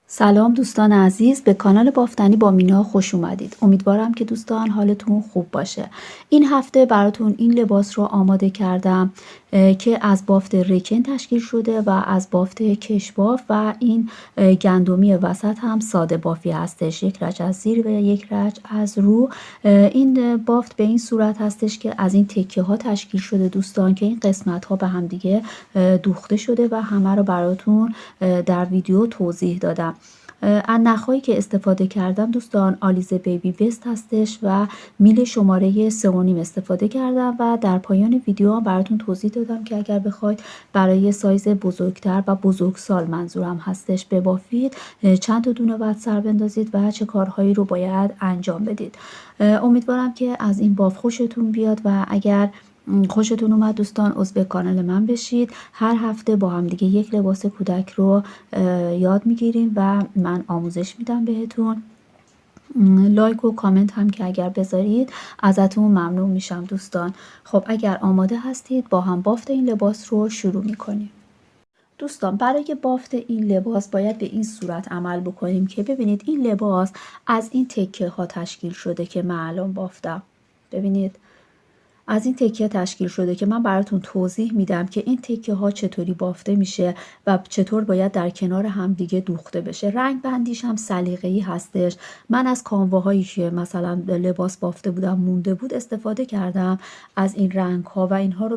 سلام دوستان عزیز، به کانال بافتنی با مینا خوش اومدید. امیدوارم که دوستان حالتون خوب باشه. این هفته براتون این لباس رو آماده کردم که از بافت رکن تشکیل شده و از بافت کشباف و این گندمی وسط هم ساده بافی هستش. یک رج از زیر و یک رج از رو. این بافت به این صورت هستش که از این تکه ها تشکیل شده دوستان، که این قسمت ها به هم دیگه دوخته شده و همه رو براتون در ویدیو توضیح دادم. از نخهایی که استفاده کردم دوستان آلیزه بیبی وست هستش و میل شماره 3.5 استفاده کردم و در پایان ویدیو هم براتون توضیح دادم که اگر بخواید برای سایز بزرگتر و بزرگسال منظورم هستش ببافید چند تا دونه باید سر بندازید و چه کارهایی رو باید انجام بدید. امیدوارم که از این باف خوشتون بیاد و اگر خوشتون اومد دوستان عضو کانال من بشید. هر هفته با هم دیگه یک لباس کودک رو یاد میگیریم و من آموزش میدم بهتون. لایک و کامنت هم که اگر بذارید ازتون ممنون میشم دوستان. خب اگر آماده هستید با هم بافت این لباس رو شروع میکنیم. دوستان برای بافت این لباس باید به این صورت عمل بکنیم که ببینید این لباس از این تکه ها تشکیل شده که من الان بافتم. ببینید از این تکه تشکیل شده که من براتون توضیح میدم که این تکه ها چطوری بافته میشه و چطور باید در کنار هم دیگه دوخته بشه. رنگ بندیش هم سلیقه‌ای هستش. من از کانواهایی که مثلا لباس بافته بودم مونده بود استفاده کردم از این رنگ ها و اینها رو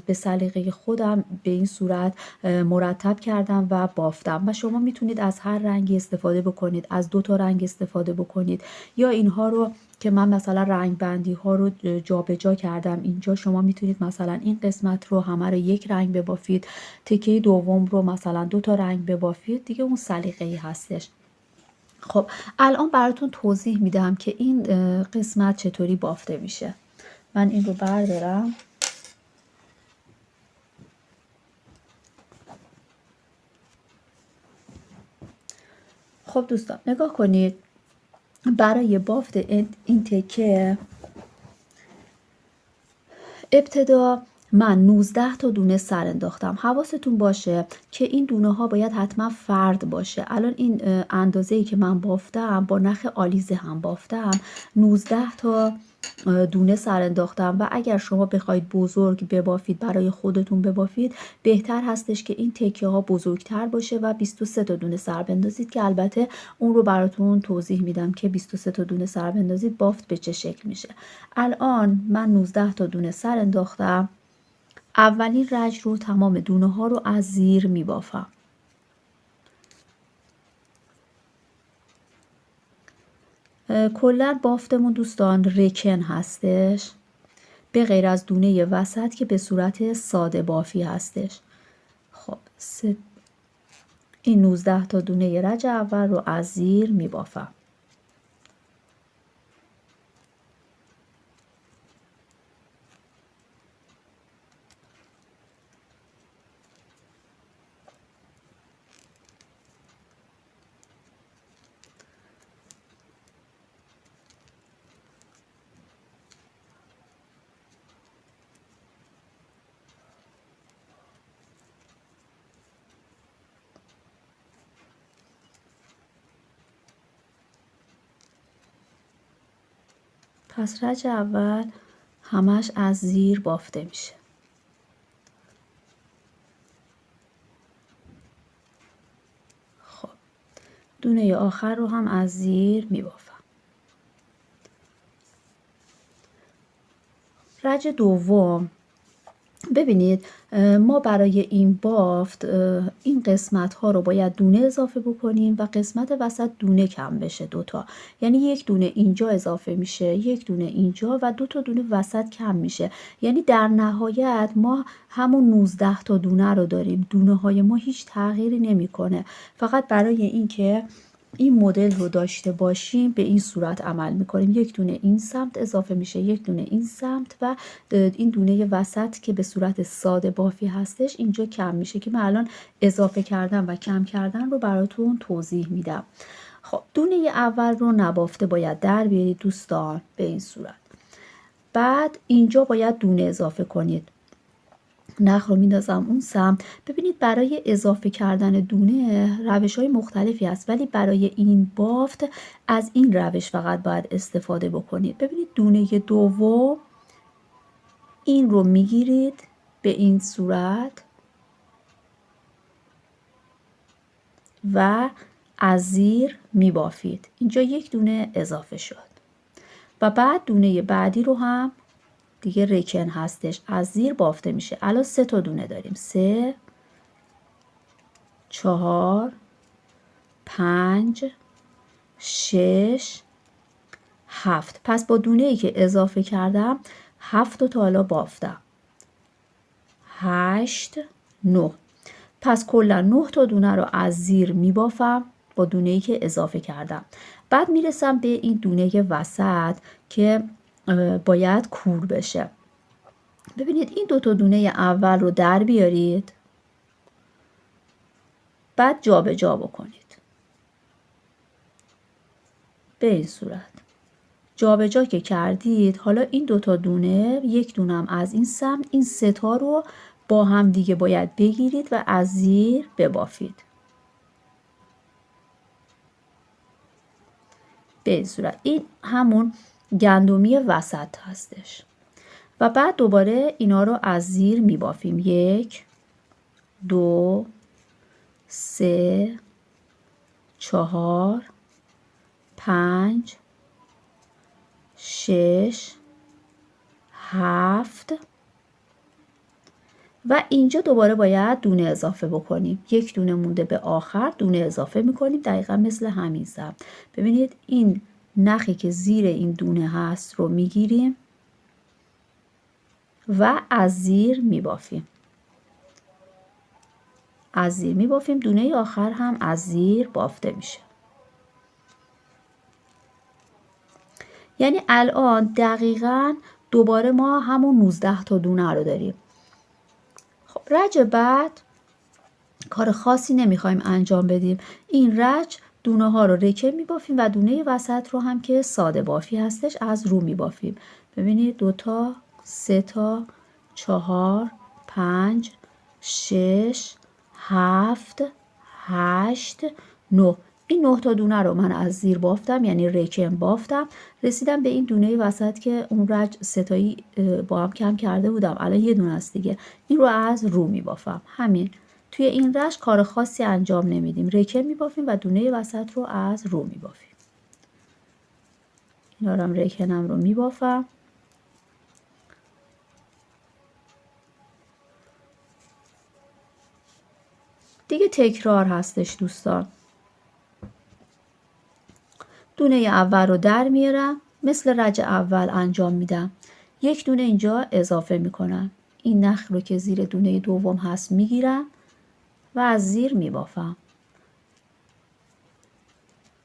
به سلیقه خودم به این صورت مرتب کردم و بافتم و شما میتونید از هر رنگی استفاده بکنید، از 2 تا رنگ استفاده بکنید یا اینها رو که من مثلا رنگ بندی ها رو جابجا کردم. اینجا شما میتونید مثلا این قسمت رو همه رو یک رنگ ببافید، تکه دوم رو مثلا 2 تا رنگ ببافید، دیگه اون سلیقه‌ای هستش. خب الان براتون توضیح میدم که این قسمت چطوری بافته میشه. من این رو بردارم. خب دوستان نگاه کنید، برای بافت این تکه ابتدا من 19 تا دونه سر انداختم. حواستون باشه که این دونه ها باید حتما فرد باشه. الان این اندازه‌ای که من بافتم با نخ آلیزه هم بافتم 19 تا دونه سر انداختم و اگر شما بخواید بزرگ ببافید برای خودتون ببافید بهتر هستش که این تکه ها بزرگتر باشه و 23 تا دونه سر بندازید که البته اون رو براتون توضیح میدم که 23 تا دونه سر بندازید بافت به چه شکل میشه. الان من 19 تا دونه سر انداختم. اولین رج رو تمام دونه ها رو از زیر می بافم. کلا بافتمون دوستان رکن هستش به غیر از دونه وسط که به صورت ساده بافی هستش. خب این 19 تا دونه رج اول رو از زیر می بافم. پس رج اول همش از زیر بافته میشه. خب دونه آخر رو هم از زیر می بافم. رج دوم ببینید ما برای این بافت این قسمت ها رو باید دونه اضافه بکنیم و قسمت وسط دونه کم بشه 2 تا، یعنی یک دونه اینجا اضافه میشه، یک دونه اینجا و 2 تا دونه وسط کم میشه. یعنی در نهایت ما همون 19 تا دونه رو داریم. دونه های ما هیچ تغییری نمیکنه. فقط برای اینکه این مدل رو داشته باشیم به این صورت عمل میکنیم. یک دونه این سمت اضافه میشه، یک دونه این سمت و این دونه وسط که به صورت ساده بافی هستش اینجا کم میشه که من الان اضافه کردن و کم کردن رو براتون توضیح میدم. خب دونه اول رو نبافته باید در بیارید دوستان به این صورت. بعد اینجا باید دونه اضافه کنید. نخ رو میندازم اون سمت. ببینید برای اضافه کردن دونه روش‌های مختلفی هست، ولی برای این بافت از این روش فقط باید استفاده بکنید. ببینید دونه دوم این رو میگیرید به این صورت و از زیر میبافید. اینجا یک دونه اضافه شد و بعد دونه بعدی رو هم دیگه رکن هستش، از زیر بافته میشه. الان 3 تا دونه داریم، 3 4 5 6 7. پس با دونه ای که اضافه کردم 7 تا حالا بافتم، 8 9. پس کلا 9 تا دونه رو از زیر میبافم با دونه ای که اضافه کردم. بعد میرسم به این دونه وسط که باید کور بشه. ببینید این 2 تا دونه اول رو در بیارید، بعد جابجا بکنید به این صورت. جابجا که کردید، حالا این 2 تا دونه، یک دونم از این سمت، این 3 تا رو با هم دیگه باید بگیرید و از زیر ببافید به این صورت. این همون گندمی وسط هستش و بعد دوباره اینا رو از زیر میبافیم. 1 2 3 4 5 6 7 و اینجا دوباره باید دونه اضافه بکنیم. یک دونه مونده به آخر، دونه اضافه میکنیم دقیقا مثل همین ضرب. ببینید این نخی که زیر این دونه هست رو میگیریم و از زیر میبافیم. از زیر میبافیم، دونه آخر هم از زیر بافته میشه. یعنی الان دقیقاً دوباره ما همون 19 تا دونه رو داریم. خب رج بعد کار خاصی نمیخوایم انجام بدیم. این رج دونه ها رو رکه میبافیم و دونه وسط رو هم که ساده بافی هستش از رو میبافیم. ببینید 2 تا 3 تا 4 5 6 7 8 9. این 9 تا دونه رو من از زیر بافتم، یعنی رکن بافتم. رسیدم به این دونه وسط که اون رج ستایی با هم کم کرده بودم، الان یه دونه است دیگه. این رو از رو میبافم. همین توی این رج کار خاصی انجام نمیدیم، رکن میبافیم و دونه وسط رو از رو میبافیم. اینا رو هم رکنم رو میبافم. دیگه تکرار هستش دوستان. دونه اول رو در میارم، مثل رج اول انجام میدم. یک دونه اینجا اضافه میکنم. این نخ رو که زیر دونه دوم هست میگیرم و از زیر میبافم.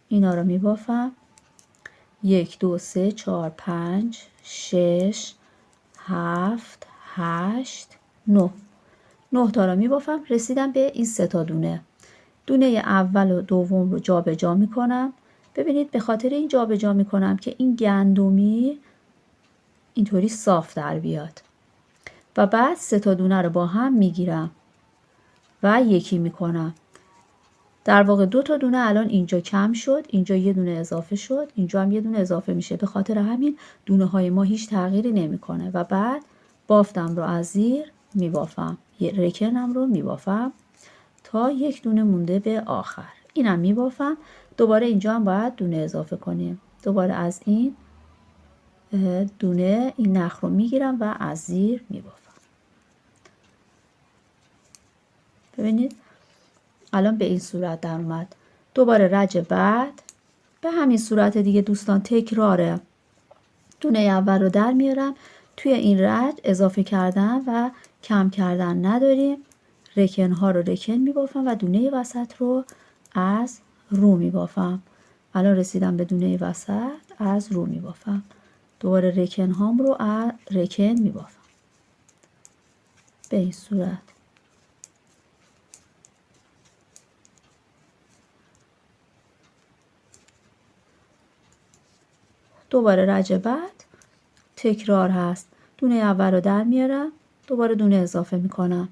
اینا رو میبافم. 1 2 3 4 5 6 7 8 9. 9 تا رو میبافم. رسیدم به این 3 تا دونه. دونه اول و دوم رو جابجا میکنم. ببینید به خاطر این جابجا میکنم که این گندمی اینطوری صاف در بیاد و بعد 3 تا دونه رو با هم میگیرم و یکی میکنم. در واقع 2 تا دونه الان اینجا کم شد، اینجا یه دونه اضافه شد، اینجا هم یه دونه اضافه میشه. به خاطر همین دونه های ما هیچ تغییری نمیکنه و بعد بافتم رو از زیر میبافم، رکنم رو میبافم تا یک دونه مونده به آخر. اینم میبافم. دوباره اینجا هم باید دونه اضافه کنیم. دوباره از این دونه این نخ رو میگیرم و از زیر میبافم. ببینید الان به این صورت در اومد. دوباره رج بعد به همین صورت دیگه دوستان، تکراره. دونه اول رو در میارم، توی این رج اضافه کردن و کم کردن نداریم. رکن ها رو رکن میبافم و دونه وسط رو از رو میبافم. الان رسیدم به دونه وسط، از رو میبافم. دوباره رکن هام رو رکن میبافم به این صورت. دوباره رج بعد تکرار هست. دونه اول رو در میارم، دوباره دونه اضافه میکنم.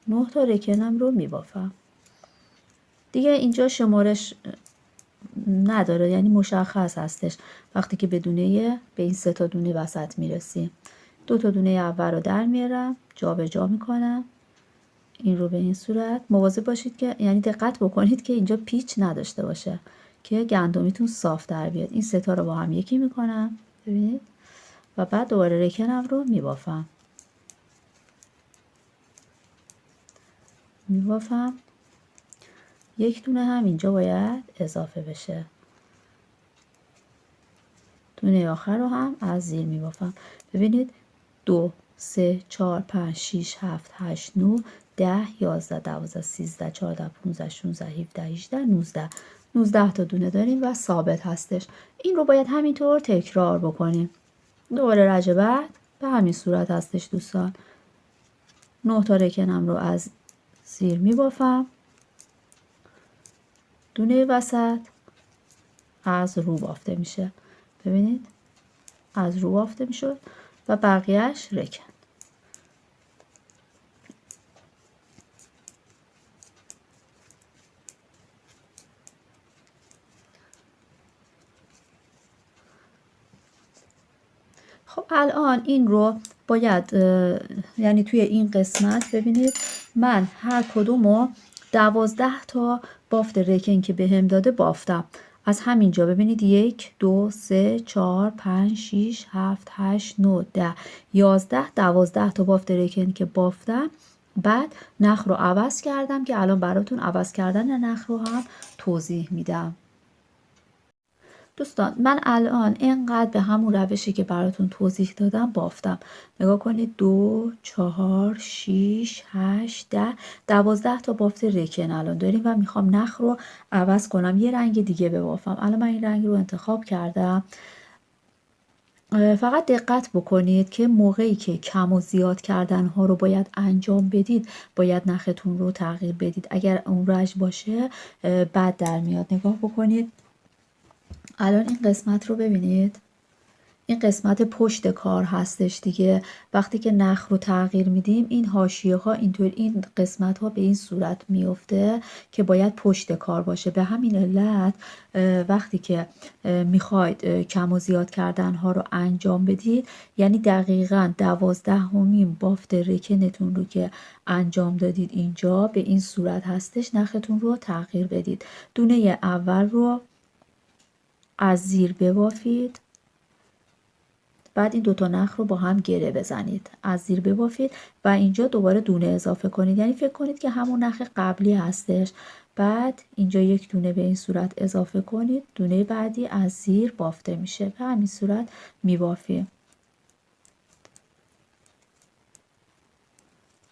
9 تا رکنم رو میبافم. دیگه اینجا شمارش نداره، یعنی مشخص هستش وقتی که به این 3 تا دونه وسط میرسیم. 2 تا دونه اول رو در میارم، جابجا میکنم این رو به این صورت. مواظب باشید که یعنی دقت بکنید که اینجا پیچ نداشته باشه که گندمیتون صاف در بیاد. این 3 تا رو با هم یکی میکنم، ببینید، و بعد دوباره رکنم رو میبافم. یک دونه هم اینجا باید اضافه بشه. دونه آخر رو هم از زیر میبافم. ببینید 2 3 4 5 6 7 8 9 10 11 12 13 14 15 16 17 18 19 تا دونه داریم و ثابت هستش. این رو باید همینطور تکرار بکنیم. دوباره رج بعد به همین صورت هستش دوستان. 9 تا رکنم رو از زیر میبافم. دونه وسط از رو بافته میشه. ببینید از رو بافته میشد و بقیهش رکن. خب الان این رو باید یعنی توی این قسمت ببینید من هر کدومو 12 تا بافت رکن که به هم داده بافتم. از همینجا ببینید 1 2 3 4 5 6 7 8 9 10 11 12 تا بافت رکن که بافتم. بعد نخ رو عوض کردم که الان براتون عوض کردن نخ رو هم توضیح میدم. دوستان من الان اینقدر به همون روشی که براتون توضیح دادم بافتم. نگاه کنید 2 4 6 8 10 12 تا بافت رکن الان داریم و میخوام نخ رو عوض کنم، یه رنگ دیگه ببافم. الان من این رنگ رو انتخاب کردم. فقط دقت بکنید که موقعی که کم و زیاد کردن ها رو باید انجام بدید باید نختون رو تغییر بدید. اگر اون رنج باشه بد در میاد. نگاه بکنید الان این قسمت رو ببینید، این قسمت پشت کار هستش دیگه. وقتی که نخ رو تغییر میدیم این حاشیه ها اینطور این قسمت ها به این صورت میفته که باید پشت کار باشه. به همین علت وقتی که میخواید کم و زیاد کردن ها رو انجام بدید یعنی دقیقاً 12مین بافت رکنتون رو که انجام دادید اینجا به این صورت هستش نختون رو تغییر بدید. دونه اول رو از زیر ببافید، بعد این دوتا نخ رو با هم گره بزنید، از زیر ببافید و اینجا دوباره دونه اضافه کنید، یعنی فکر کنید که همون نخ قبلی هستش. بعد اینجا یک دونه به این صورت اضافه کنید، دونه بعدی از زیر بافته میشه. به همین صورت میبافیم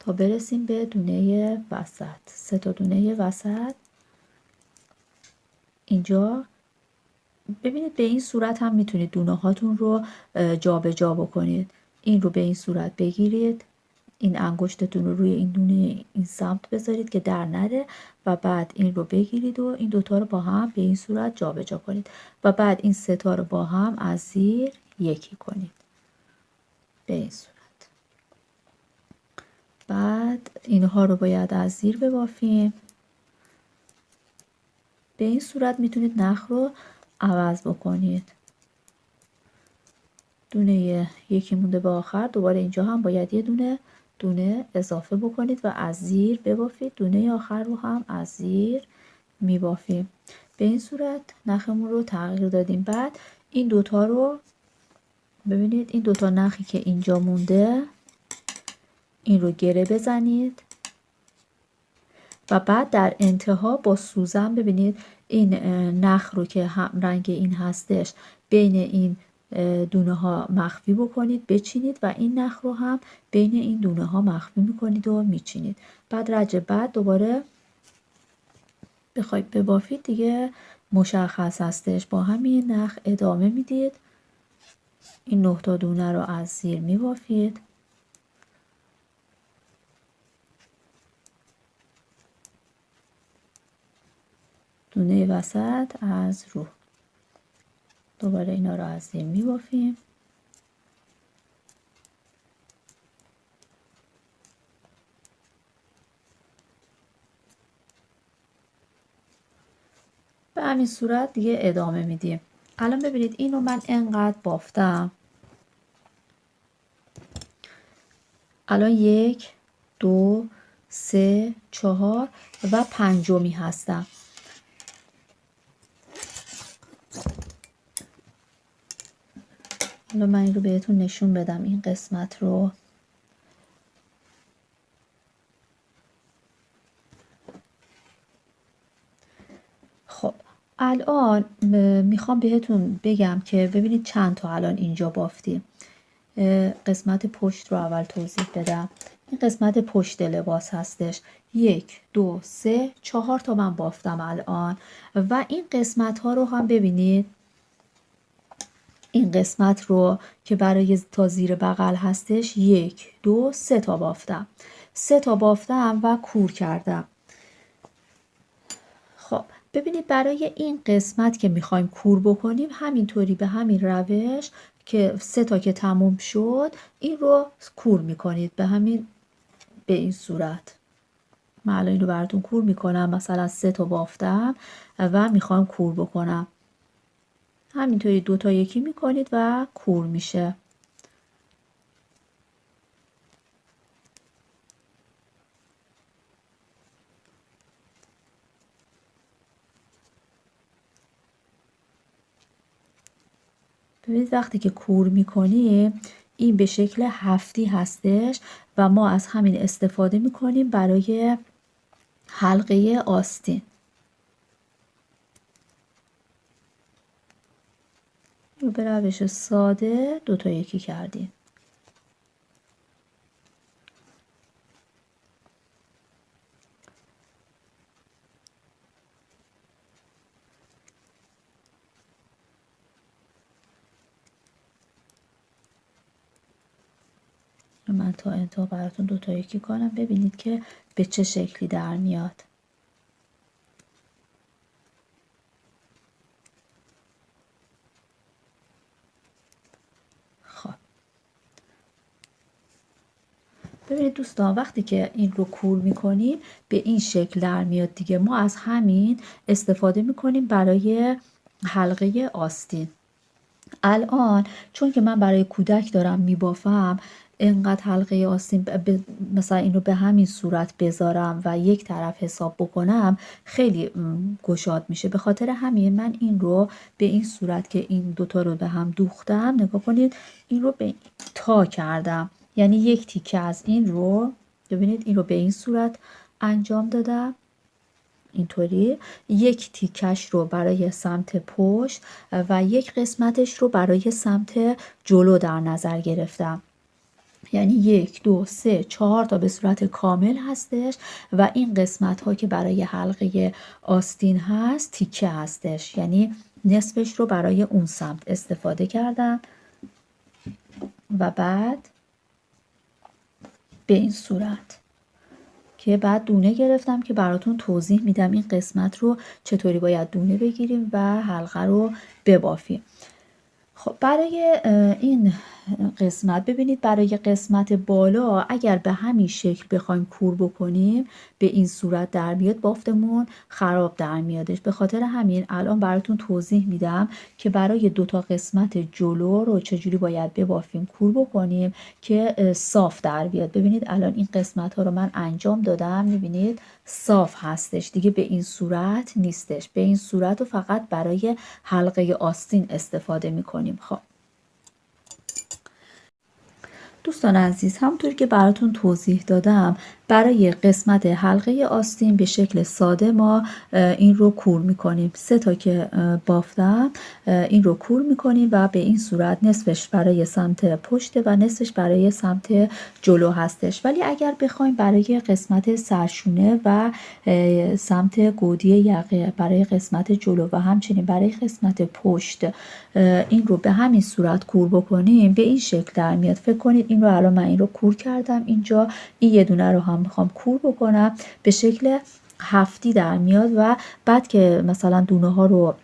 تا برسیم به دونه وسط. 3 تا دونه وسط اینجا ببینید به این صورت هم میتونید دونه هاتون رو جابجا بکنید. این رو به این صورت بگیرید، این انگشتتون رو روی این دونه این سمت بذارید که در نره و بعد این رو بگیرید و این دوتا رو با هم به این صورت جابجا کنید و بعد این 3 تا رو با هم از زیر یکی کنید به این صورت. بعد اینها رو باید از زیر ببافیم. به این صورت میتونید نخ رو عوض بکنید. دونه یکی مونده به آخر، دوباره اینجا هم باید یه دونه اضافه بکنید و از زیر ببافید. دونه آخر رو هم از زیر میبافیم. به این صورت نخمون رو تغییر دادیم. بعد این دوتا رو ببینید، این دوتا نخی که اینجا مونده این رو گره بزنید و بعد در انتها با سوزن ببینید این نخ رو که هم رنگ این هستش بین این دونه ها مخفی بکنید، بچینید و این نخ رو هم بین این دونه ها مخفی میکنید و میچینید. بعد رج بعد دوباره بخواید ببافید دیگه مشخص هستش. با همین نخ ادامه میدید. این 9 تا دونه رو از زیر میبافید. دونه وسط از رو. دوباره اینا رو از زیر میبافیم. به همین صورت دیگه ادامه میدیم. الان ببینید اینو من انقدر بافتم. الان 1 2 3 4 و پنجمی هستم. حالا من این رو بهتون نشون بدم این قسمت رو. خب الان میخوام بهتون بگم که ببینید چند تا الان اینجا بافتیم. قسمت پشت رو اول توضیح بدم. این قسمت پشت لباس هستش. 1 2 3 4 تا من بافتم الان و این قسمت ها رو هم ببینید. این قسمت رو که برای تا زیر بغل هستش 1 2 3 تا بافتم. 3 تا بافتم و کور کردم. خب ببینید برای این قسمت که میخوایم کور بکنیم همینطوری به همین روش که 3 تا که تموم شد این رو کور میکنید به این صورت. من الان این رو براتون کور میکنم. مثلا 3 تا بافتم و میخوام کور بکنم. همینطوری 2 تا یکی میکنید و کور میشه. ببینید وقتی که کور میکنیم این به شکل هفتی هستش و ما از همین استفاده میکنیم برای حلقه آستین. رو به روش ساده 2 تا یکی کردیم. من تا انتها براتون 2 تا یکی کنم ببینید که به چه شکلی در میاد. خب ببینید دوستان وقتی که این رو کور میکنیم به این شکل در میاد دیگه. ما از همین استفاده میکنیم برای حلقه آستین. الان چون که من برای کودک دارم میبافم انقدر حلقه آستین مثلا این رو به همین صورت بذارم و یک طرف حساب بکنم خیلی گشاد میشه. به خاطر همین من این رو به این صورت که این دوتا رو به هم دوختم نگاه کنید این رو به تا کردم. یعنی یک تیکه از این رو ببینید این رو به این صورت انجام دادم. اینطوری یک تیکش رو برای سمت پشت و یک قسمتش رو برای سمت جلو در نظر گرفتم. یعنی 1 2 3 4 تا به صورت کامل هستش و این قسمت ها که برای حلقه آستین هست تیکه هستش. یعنی نصفش رو برای اون سمت استفاده کردم و بعد به این صورت که بعد دونه گرفتم که براتون توضیح میدم این قسمت رو چطوری باید دونه بگیریم و حلقه رو ببافیم. خب برای این قسمت ببینید برای قسمت بالا اگر به همین شکل بخوایم کور بکنیم به این صورت در بیاد بافتمون خراب در میادش. به خاطر همین الان براتون توضیح میدم که برای 2 تا قسمت جلو رو چجوری باید ببافیم کور بکنیم که صاف در بیاد. ببینید الان این قسمت ها رو من انجام دادم. میبینید صاف هستش دیگه به این صورت نیستش. به این صورت رو فقط برای حلقه آستین استفاده میکنیم. خب دوستان عزیز همونطور که براتون توضیح دادم برای قسمت حلقه آستین به شکل ساده ما این رو کور میکنیم. 3 تا که بافتم این رو کور میکنیم و به این صورت نصفش برای سمت پشت و نصفش برای سمت جلو هستش. ولی اگر بخوایم برای قسمت سرشونه و سمت گودی یقه برای قسمت جلو و همچنین برای قسمت پشت این رو به همین صورت کور بکنیم به این شکل در میاد. فکر کنید این رو الان من این رو کور کردم اینجا این یه دونه رو هم میخوام کور بکنم به شکل هفتی در میاد و بعد که مثلا دونه ها رو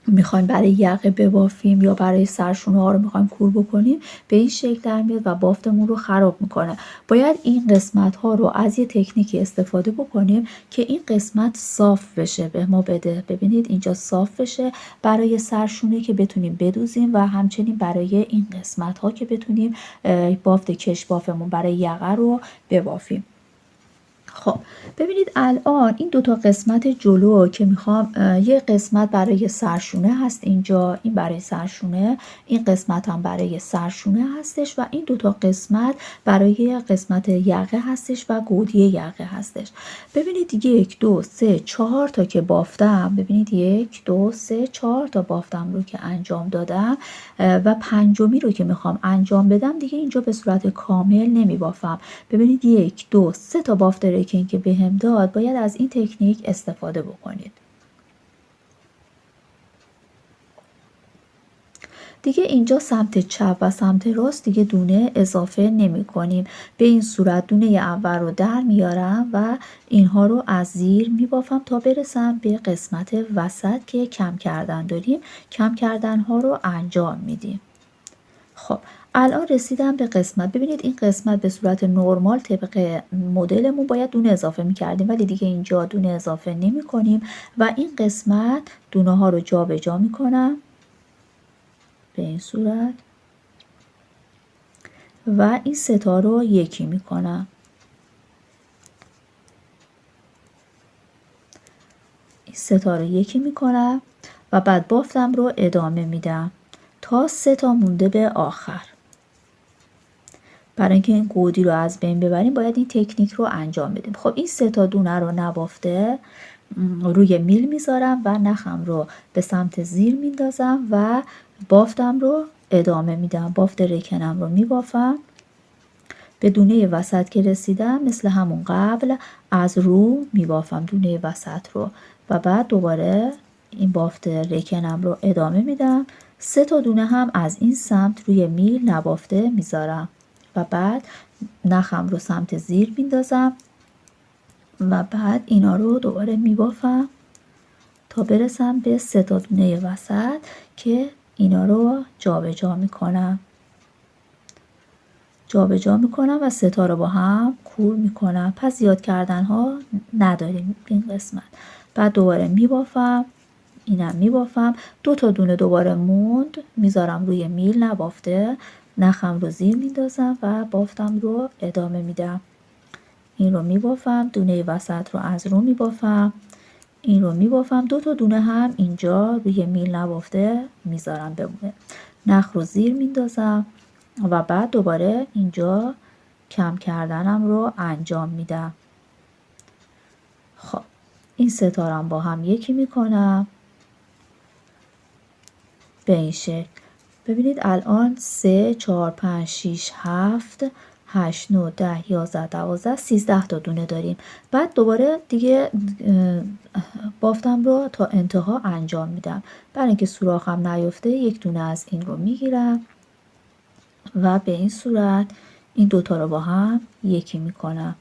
میخوایم برای یقه ببافیم یا برای سرشونه ها رو میخوایم کور بکنیم به این شکل در میاد و بافتمون رو خراب میکنه. باید این قسمت ها رو از یه تکنیکی استفاده بکنیم که این قسمت صاف بشه به ما بده. ببینید اینجا صاف بشه برای سرشونه که بتونیم بدوزیم و همچنین برای این قسمت ها که بتونیم بافت کش بافمون برای یقه رو ببافیم. خب ببینید الان این دوتا قسمت جلو که میخوام یه قسمت برای سرشونه هست اینجا، این برای سرشونه، این قسمت هم برای سرشونه هستش و این دوتا قسمت برای قسمت یقه هستش و گودی یقه هستش. ببینید 1 2 3 4 تا که بافتم، ببینید 1 2 3 4 تا بافتم رو که انجام دادم و پنجمی رو که میخوام انجام بدم دیگه اینجا به صورت کامل نمی بافم. ببینید 1 2 3 تا بافت رکن که بهم داد، باید از این تکنیک استفاده بکنید. دیگه اینجا سمت چپ و سمت راست دیگه دونه اضافه نمی کنیم. به این صورت دونه اول رو در میارم و اینها رو از زیر می بافم تا برسم به قسمت وسط که کم کردن داریم. کم کردن ها رو انجام میدیم. خب الان رسیدم به قسمت. ببینید این قسمت به صورت نرمال طبق مدلمون باید دونه اضافه میکردیم ولی دیگه اینجا دونه اضافه نمی کنیم و این قسمت دونه ها رو جا به جا میکنم به این صورت و این سه تا رو یکی میکنم. این سه تا رو یکی میکنم و بعد بافتم رو ادامه میدم تا 3 تا مونده به آخر. برای اینکه این گودی رو از بین ببریم باید این تکنیک رو انجام بدیم. خب این 3 تا دونه رو نبافته روی میل میذارم و نخم رو به سمت زیر میندازم و بافتم رو ادامه میدم. بافت رکنم رو میبافم. به دونه وسط که رسیدم مثل همون قبل از رو میبافم دونه وسط رو و بعد دوباره این بافت رکنم رو ادامه میدم. 3 تا دونه هم از این سمت روی میل نبافته میذارم و بعد نخم رو سمت زیر میندازم و بعد اینا رو دوباره میبافم تا برسم به 3 تا دونه وسط که اینا رو جابجا میکنم. جابجا میکنم و 3 تا رو با هم کور میکنم. پس زیاد کردن ها نداریم این قسمت. بعد دوباره میبافم، اینم میبافم. 2 تا دونه دوباره موند میذارم روی میل نبافته، نخم رو زیر میندازم و بافتم رو ادامه میدم. این رو میبافم، دونه وسط رو از رو میبافم، این رو میبافم. 2 تا دونه هم اینجا روی میل نبافته میذارم بمونه. نخ رو زیر میندازم و بعد دوباره اینجا کم کردنم رو انجام میدم. خب این 3 تا رو با هم یکی میکنم به این شکل. ببینید الان 3 4 5 6 7 8 9 10 11 12 13 تا دونه داریم. بعد دوباره دیگه بافتم رو تا انتها انجام میدم. برای اینکه سوراخم نیفته یک دونه از این رو میگیرم و به این صورت این دوتا رو با هم یکی میکنم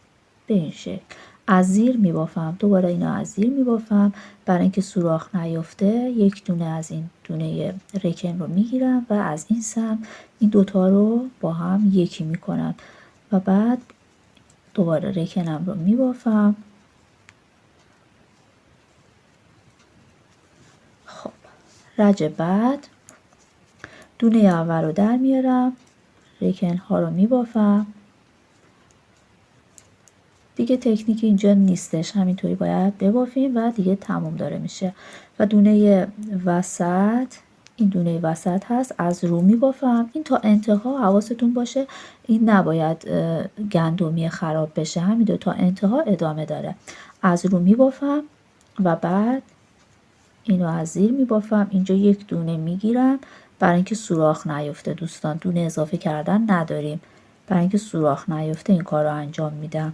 به این شکل. از زیر میبافم، دوباره اینا از زیر میبافم برای اینکه سوراخ نیفته. یک دونه از این دونه رکن رو میگیرم و از این سمت این دوتا رو با هم یکی میکنم و بعد دوباره رکنم رو میبافم. خب رج بعد دونه اول رو در میارم، رکن ها رو میبافم. دیگه تکنیک اینجا نیستش، همینطوری باید ببافیم و دیگه تموم داره میشه. و دونه وسط، این دونه وسط هست، از رو میبافم. این تا انتها حواستون باشه این نباید گندمی خراب بشه، همین دو تا انتها ادامه داره. از رو میبافم و بعد اینو از زیر میبافم. اینجا یک دونه میگیرم برای اینکه سوراخ نیفته دوستان، دونه اضافه کردن نداریم. برای اینکه سوراخ نیفته این کار رو انجام میدم.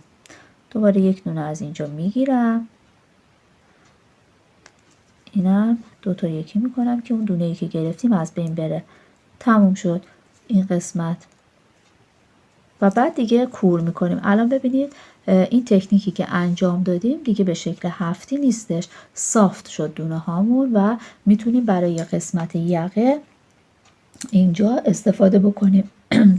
دوباره یک دونه از اینجا میگیرم، اینم دو تا یکی میکنم که اون دونه ای که گرفتیم از بین بره. تموم شد این قسمت و بعد دیگه کور میکنیم. الان ببینید این تکنیکی که انجام دادیم دیگه به شکل هفتی نیستش، سافت شد دونه هامون و میتونیم برای قسمت یقه اینجا استفاده بکنیم.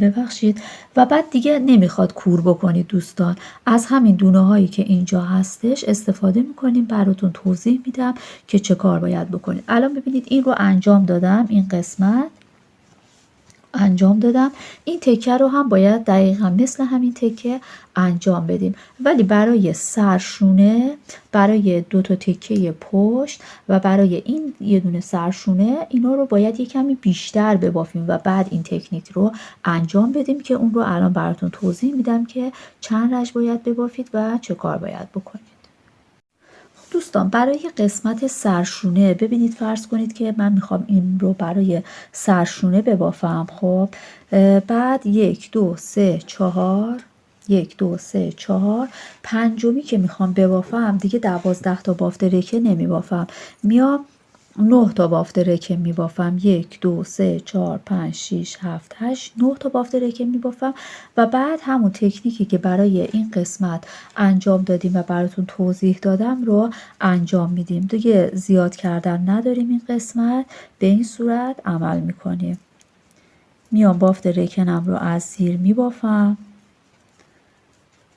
ببخشید. و بعد دیگه نمیخواد کور بکنید دوستان، از همین دونه هایی که اینجا هستش استفاده میکنیم. براتون توضیح میدم که چه کار باید بکنید. الان ببینید این رو انجام دادم، این قسمت انجام دادم. این تکه رو هم باید دقیقا مثل همین تکه انجام بدیم، ولی برای سرشونه، برای دو تا تکه پشت و برای این یه دونه سرشونه اینا رو باید یه کمی بیشتر ببافیم و بعد این تکنیک رو انجام بدیم که اون رو الان براتون توضیح میدم که چند رج باید ببافید و چه کار باید بکنید. دوستان برای قسمت سرشونه ببینید، فرض کنید که من میخوام این رو برای سرشونه ببافم. خب بعد 1 2 3 4 1 2 3 4 پنجمی که میخوام ببافم دیگه 12 تا بافت رکه نمیبافم، میام 9 تا بافت رکه میبافم. 1 2 3 4 5 6 7 8 9 تا بافت رکه میبافم و بعد همون تکنیکی که برای این قسمت انجام دادیم و براتون توضیح دادم رو انجام میدیم. دیگه زیاد کردن نداریم، این قسمت به این صورت عمل میکنیم. میام بافت رکنم رو از زیر میبافم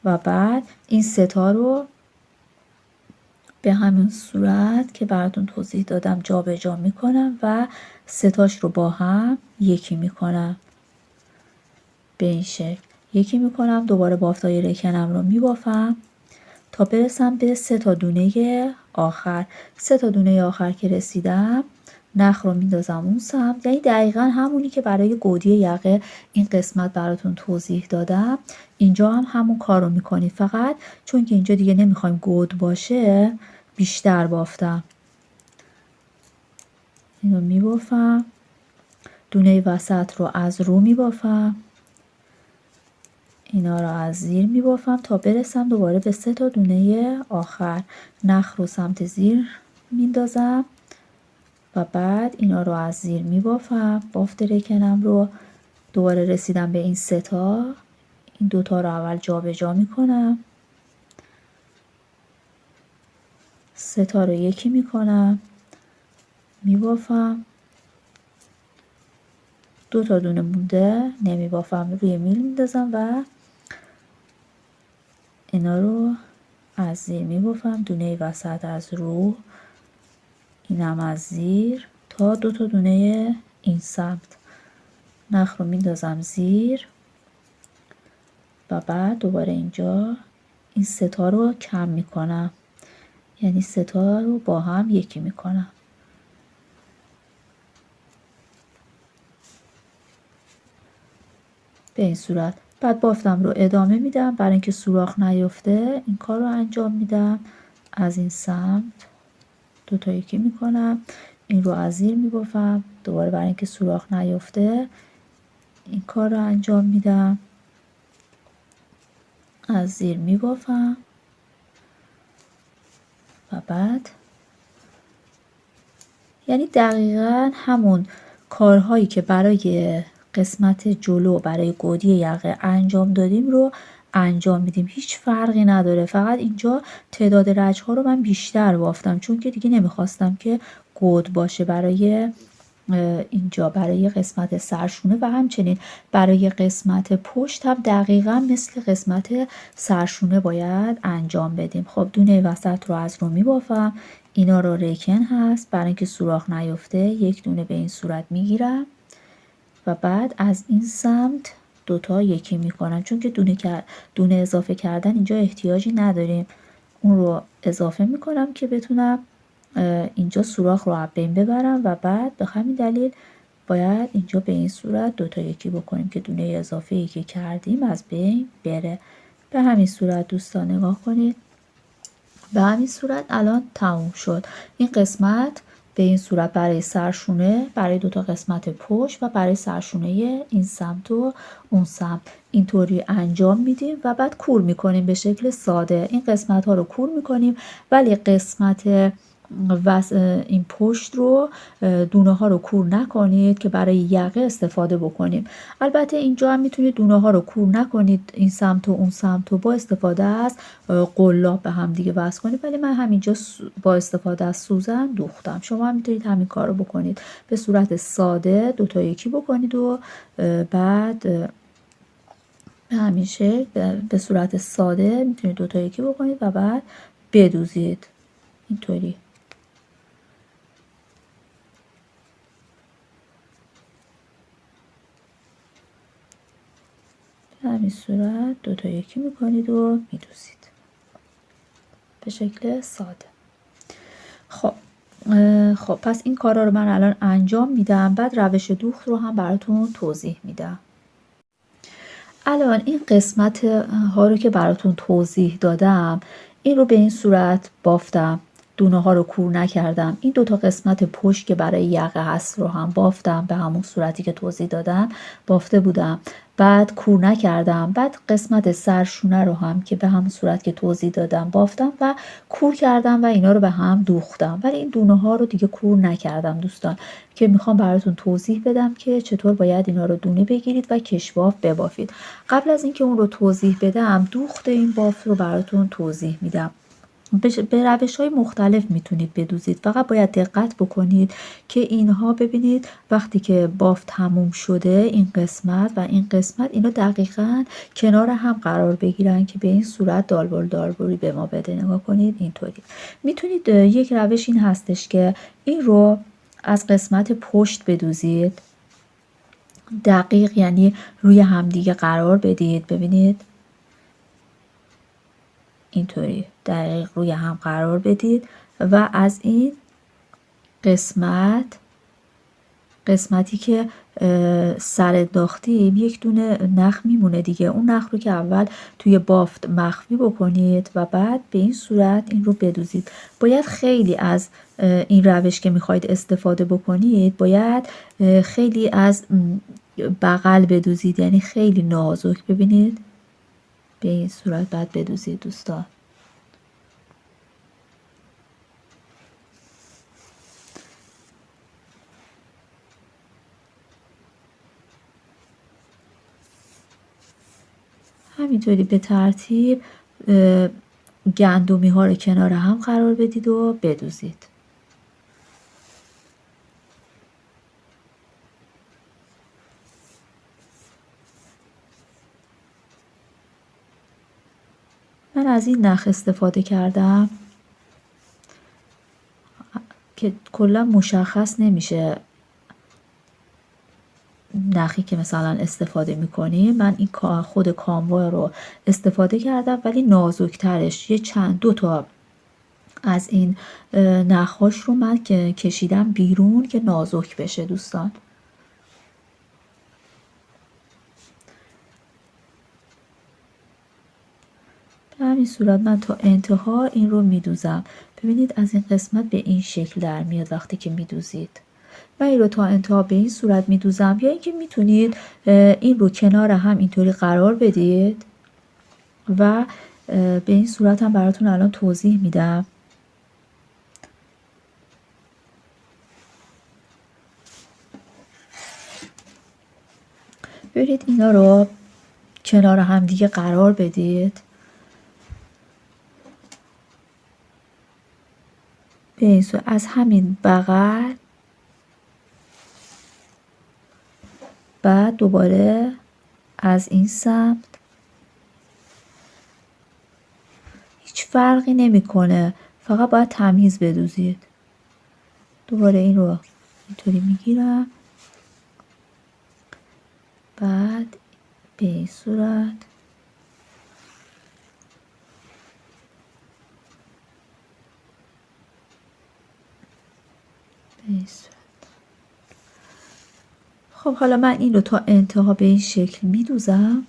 و بعد این ستا رو به همین صورت که براتون توضیح دادم جابجا میکنم و ستاش رو با هم یکی میکنم. به این شکل یکی میکنم، دوباره بافتای رکنم رو میبافم تا برسم به 3 تا دونه آخر. 3 تا دونه آخر که رسیدم نخ رو میندازم اون سمت، یعنی دقیقا همونی که برای گودی یقه این قسمت براتون توضیح دادم اینجا هم همون کار رو میکنید، فقط چون که اینجا دیگه نمیخوایم گود باشه بیشتر بافتم. اینو میبافم، دونه وسط رو از رو میبافم، اینا رو از زیر میبافم تا برسم دوباره به 3 تا دونه آخر. نخ رو سمت زیر میندازم و بعد اینا رو از زیر میبافم، بافت رکنم رو. دوباره رسیدم به این 3 تا، این دوتا رو اول جابجا میکنم، 3 تا رو یکی میکنم، میبافم، 2 تا دونه مونده نمیبافم، روی میل میندازم و اینا رو از زیر میبافم، دونه وسط از رو، اینم از زیر تا 2 تا دونه این سمت. نخ رو میندازم زیر و بعد دوباره اینجا این 3 تا رو کم میکنم، یعنی 3 تا رو با هم یکی میکنم. به این صورت. بعد بافتم رو ادامه میدم، برای اینکه سوراخ نیفته این کار رو انجام میدم. از این سمت 2 تا یکی میکنم، این رو از زیر میبافم، دوباره برای اینکه سوراخ نیفته این کار رو انجام میدم، از زیر میبافم و بعد یعنی دقیقا همون کارهایی که برای قسمت جلو برای گودی یقه انجام دادیم رو انجام میدیم، هیچ فرقی نداره. فقط اینجا تعداد رج ها رو من بیشتر بافتم چون که دیگه نمیخواستم که گود باشه برای اینجا، برای قسمت سرشونه و همچنین برای قسمت پشت هم دقیقا مثل قسمت سرشونه باید انجام بدیم. خب دونه وسط رو از رو میبافم، اینا رو رکن هست، برای اینکه سوراخ نیفته یک دونه به این صورت میگیرم و بعد از این سمت 2 تا یکی میکنم، چون که دونه اضافه کردن اینجا احتیاجی نداریم، اون رو اضافه میکنم که بتونم اینجا سوراخ رو از بین ببرم و بعد به همین دلیل باید اینجا به این صورت 2 تا یکی بکنیم که دونه اضافه ای که کردیم از بین بره. به همین صورت دوستان نگاه کنید، به همین صورت الان تموم شد این قسمت. به این صورت برای سرشونه، برای 2 تا قسمت پشت و برای سرشونه این سمت و اون سمت اینطوری انجام میدیم و بعد کور میکنیم به شکل ساده. این قسمت ها رو کور میکنیم، ولی قسمت این پشت رو دونه ها رو کور نکنید که برای یقه استفاده بکنیم. البته اینجا هم میتونید دونه ها رو کور نکنید این سمت و اون سمت و با استفاده از قلاب به هم دیگه وصل کنید، ولی من همینجا با استفاده از سوزن دوختم. شما هم میتونید همین کار رو بکنید، به صورت ساده دوتا یکی بکنید و بعد به همین شکل به صورت ساده میتونید دوتا یکی بکنید و بعد بدوزید اینطوری. به همین صورت دوتا یکی میکنید و میدوزید به شکل ساده. خب پس این کارا رو من الان انجام میدم، بعد روش دوخت رو هم براتون توضیح میدم. الان این قسمت ها رو که براتون توضیح دادم این رو به این صورت بافتم، دونه ها رو کور نکردم. این دوتا قسمت پشت که برای یقه هست رو هم بافتم به همون صورتی که توضیح دادم بافته بودم، بعد کور نکردم. بعد قسمت سرشونه رو هم که به همون صورت که توضیح دادم بافتم و کور کردم و اینا رو به هم دوختم، ولی این دونه ها رو دیگه کور نکردم دوستان، که میخوام براتون توضیح بدم که چطور باید اینا رو دونه بگیرید و کشباف ببافید. قبل از اینکه اون رو توضیح بدم دوخت این بافت رو براتون توضیح میدم. به روش‌های مختلف میتونید بدوزید، فقط باید دقت بکنید که اینها ببینید وقتی که بافت تموم شده این قسمت و این قسمت اینا دقیقاً کنار هم قرار بگیرن که به این صورت دالبوری به ما بده. نگاه کنید اینطوری. میتونید یک روش این هستش که این رو از قسمت پشت بدوزید دقیق، یعنی روی همدیگه قرار بدید. ببینید اینطوری دقیق روی هم قرار بدید و از این قسمتی که سر انداختیم یک دونه نخ میمونه دیگه، اون نخ رو که اول توی بافت مخفی بکنید و بعد به این صورت این رو بدوزید. باید خیلی از این روش که میخواید استفاده بکنید باید خیلی از بغل بدوزید، یعنی خیلی نازک. ببینید به این صورت بعد بدوزید دوستان. همینطوری به ترتیب گندمی ها رو کنار هم قرار بدید و بدوزید. من از این نخ استفاده کردم که کلا مشخص نمیشه نخی که مثلا استفاده میکنیم. من این خود کاموا رو استفاده کردم ولی نازکترش دو تا از این نخاش رو من که کشیدم بیرون که نازک بشه دوستان. به همین صورت من تا انتها این رو میدوزم. ببینید از این قسمت به این شکل در میاد وقتی که میدوزید. من این رو تا انتها به این صورت میدوزم، یا اینکه میتونید این رو کنار هم اینطوری قرار بدید و به این صورت هم براتون الان توضیح میدم. ببینید اینا رو کنار هم دیگه قرار بدید. به این صورت از همین بغل، بعد دوباره از این سمت. هیچ فرقی نمیکنه، فقط باید تمیز بدوزید. دوباره این رو اینطوری میگیرم، بعد به این صورت به این صورت. خب حالا من این رو تا انتها به این شکل میدوزم.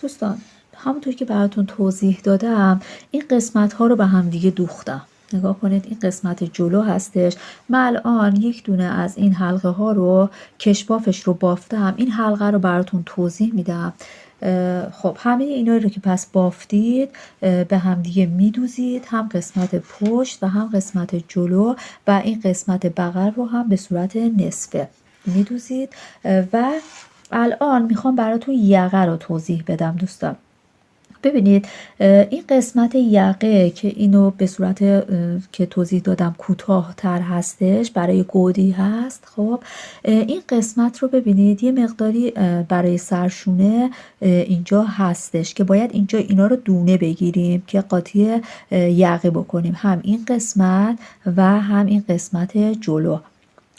دوستان همونطور که براتون توضیح دادم این قسمت ها رو به هم دیگه دوختم. نگاه کنید این قسمت جلو هستش. من الان یک دونه از این حلقه ها رو کشبافش رو بافتم. این حلقه رو براتون توضیح میدم. خب همه اینا رو که پس بافتید به هم دیگه میدوزید، هم قسمت پشت و هم قسمت جلو و این قسمت بغل رو هم به صورت نصفه میدوزید. و الان میخوام براتون یقه رو توضیح بدم دوستان. ببینید این قسمت یقه که اینو به صورت که توضیح دادم کوتاه تر هستش، برای گودی هست. خب این قسمت رو ببینید یه مقداری برای سرشونه اینجا هستش که باید اینجا اینا رو دونه بگیریم که قاطی یقه بکنیم، هم این قسمت و هم این قسمت جلو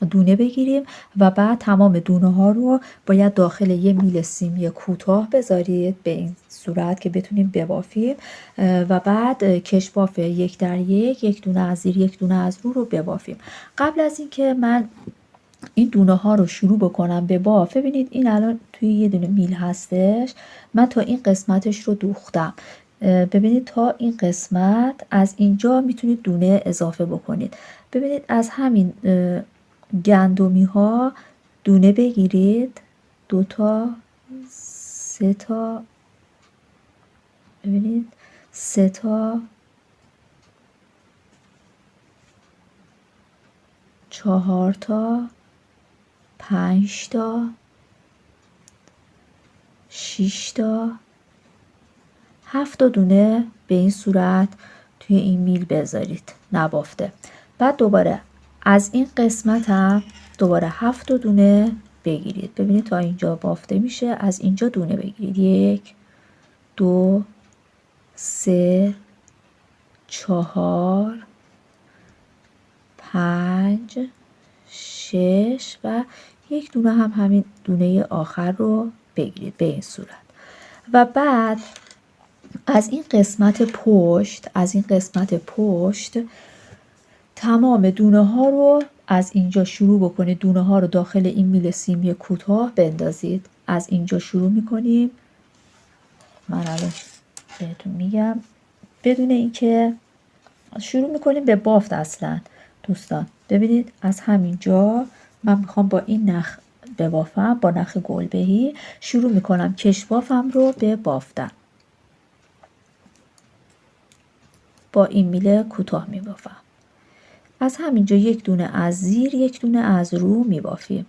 دونه بگیریم و بعد تمام دونه ها رو باید داخل یه میل سیمی کوتاه بذارید به این صورت که بتونیم ببافیم و بعد کشباف 1:1 یک دونه از زیر یک دونه از رو ببافیم. قبل از اینکه من این دونه ها رو شروع بکنم به باف، ببینید این الان توی یه دونه میل هستش، من تا این قسمتش رو دوختم. ببینید تا این قسمت، از اینجا میتونید دونه اضافه بکنید. ببینید از همین گندمی ها دونه بگیرید، 2 تا 3 تا، ببینید 3 تا 4 تا 5 تا 6 تا 7 تا دونه به این صورت توی این میل بذارید نبافته. بعد دوباره از این قسمت هم دوباره 7 تا دونه بگیرید. ببینید تا اینجا بافته میشه، از اینجا دونه بگیرید. 1 2 3 4 5 6 و یک دونه هم همین دونه آخر رو بگیرید به این صورت. و بعد از این قسمت پشت تمام دونه ها رو از اینجا شروع بکنید، دونه ها رو داخل این میل سیمی کوتاه بندازید. از اینجا شروع میکنیم، من الان بهتون میگم، بدون اینکه شروع میکنیم به بافت اصلا دوستان. ببینید از همینجا من میخوام با این نخ ببافم، با نخ گلبهی شروع میکنم کشبافم رو به بافتن، با این میله کوتاه میبافم. از همینجا یک دونه از زیر یک دونه از رو میبافیم.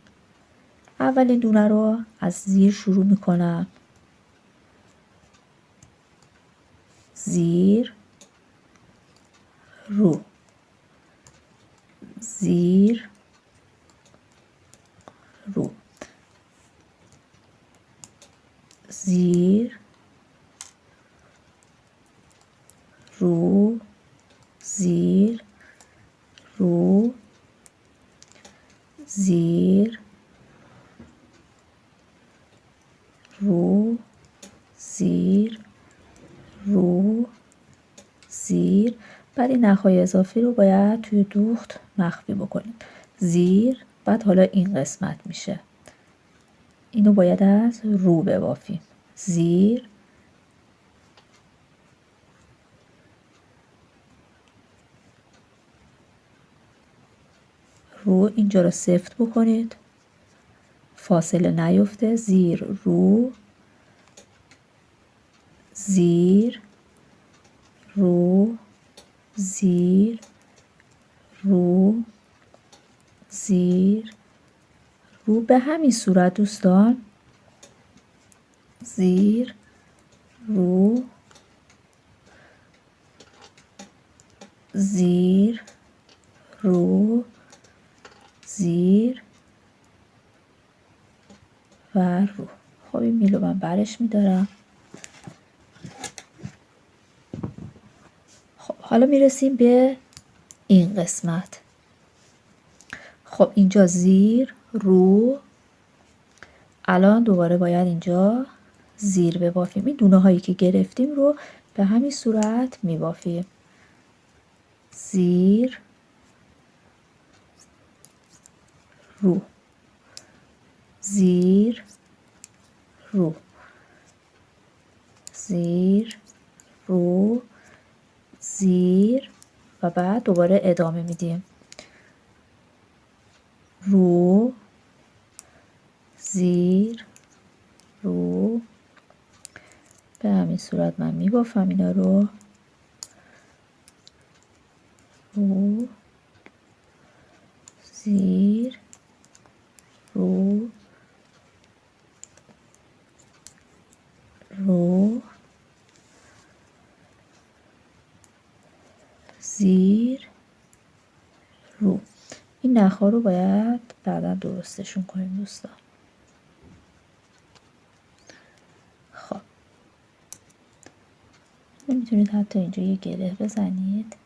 اولین دونه رو از زیر شروع میکنم، زیر رو، زیر رو، زیر رو، زیر رو، زیر رو، زیر رو، زیر. بعد این نخهای اضافی رو باید توی دوخت مخفی بکنیم. زیر، بعد حالا این قسمت میشه، اینو باید از رو ببافیم. زیر رو، اینجا رو سفت بکنید فاصله نیفته. زیر رو، زیر رو، زیر رو، زیر رو، به همین صورت دوستان. زیر رو، زیر رو، زیر و رو. خب این میلو من برش میدارم. خب حالا میرسیم به این قسمت. خب اینجا زیر رو، الان دوباره باید اینجا زیر ببافیم. این دونه هایی که گرفتیم رو به همین صورت میبافیم. زیر رو، زیر رو، زیر رو، زیر و بعد دوباره ادامه میدیم. رو، زیر رو، به همین صورت من میبافم اینا رو رو زیر رو رو زیر رو. این نخ‌ها رو باید بعدا درستشون کنیم دوستان. خب میتونید حتی اینجا یه گره بزنید.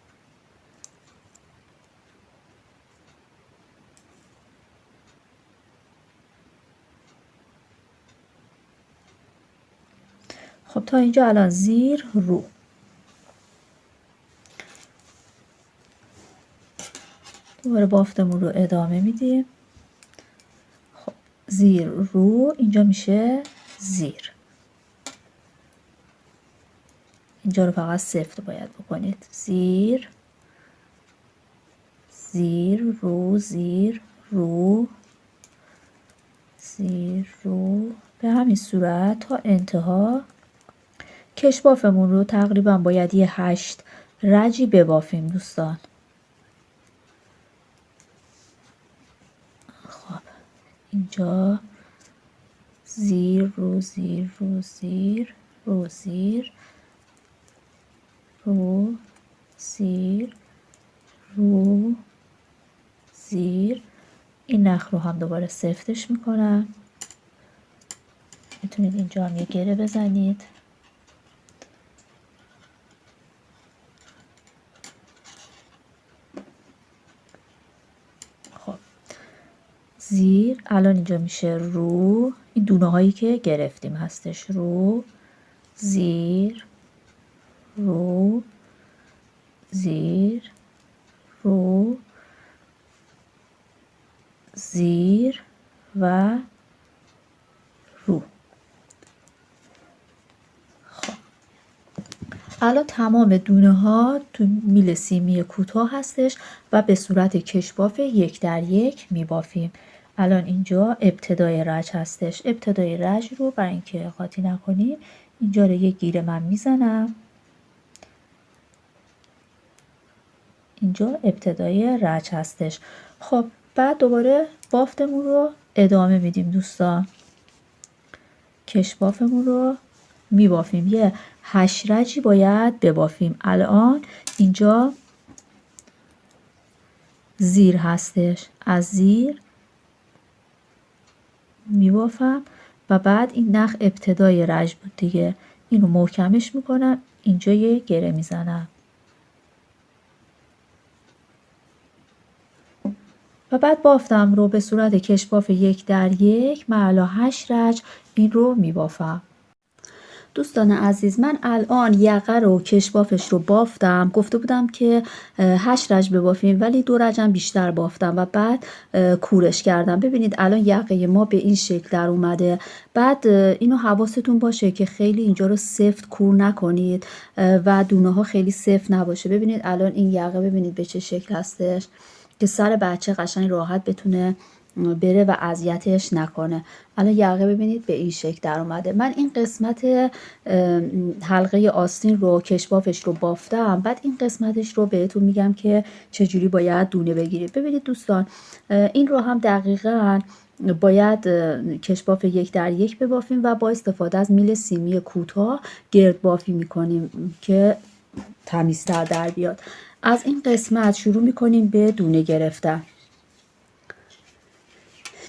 خب تا اینجا الان زیر رو. دوباره بافتمون رو ادامه میدیم. خب زیر رو اینجا میشه زیر. اینجا رو فقط سفت باید بکنید. زیر زیر رو زیر رو زیر رو. به همین صورت تا انتها. کشبافمون رو تقریبا باید یه 8 رجی ببافیم دوستان. خب اینجا زیر رو زیر رو زیر رو زیر رو زیر رو زیر. این نخ رو هم دوباره سفتش میکنم. میتونید اینجا هم یه گره بزنید. خب زیر الان اینجا میشه رو. این دونه هایی که گرفتیم هستش. رو زیر رو زیر رو زیر و رو. خب الان تمام دونه ها تو میل سیمی کوتاه هستش و به صورت کشباف 1:1 میبافیم. الان اینجا ابتدای رج هستش. ابتدای رج رو برای اینکه قاطی نکنیم اینجا رو یه گیره من میزنم. اینجا ابتدای رج هستش. خب بعد دوباره بافتمون رو ادامه میدیم دوستان. کشبافمون رو میبافیم. یه 8 رجی باید ببافیم. الان اینجا زیر هستش. از زیر میبافم و بعد این نخ ابتدای رج بود دیگه. اینو محکمش میکنم. اینجا یه گره میزنم و بعد بافتم رو به صورت کشباف 1:1. من الان 8 رج این رو میبافم. دوستان عزیز من الان یقه رو کشبافش رو بافتم. گفته بودم که 8 رج ببافیم ولی 2 رجم بیشتر بافتم و بعد کورش کردم. ببینید الان یقه ما به این شکل در اومده. بعد اینو حواستون باشه که خیلی اینجا رو سفت کور نکنید و دونه ها خیلی سفت نباشه. ببینید الان این یقه ببینید به چه شکل هستش که سر بچه قشنگ راحت بتونه بره و اذیتش نکنه. الان یقه ببینید به این شکل در اومده. من این قسمت حلقه آستین رو کشبافش رو بافتم. بعد این قسمتش رو بهتون میگم که چجوری باید دونه بگیرید. ببینید دوستان این رو هم دقیقاً باید کشباف 1:1 ببافیم و با استفاده از میل سیمی کوتاه گرد بافی میکنیم که تمیزتر در بیاد. از این قسمت شروع میکنیم به دونه گرفتن.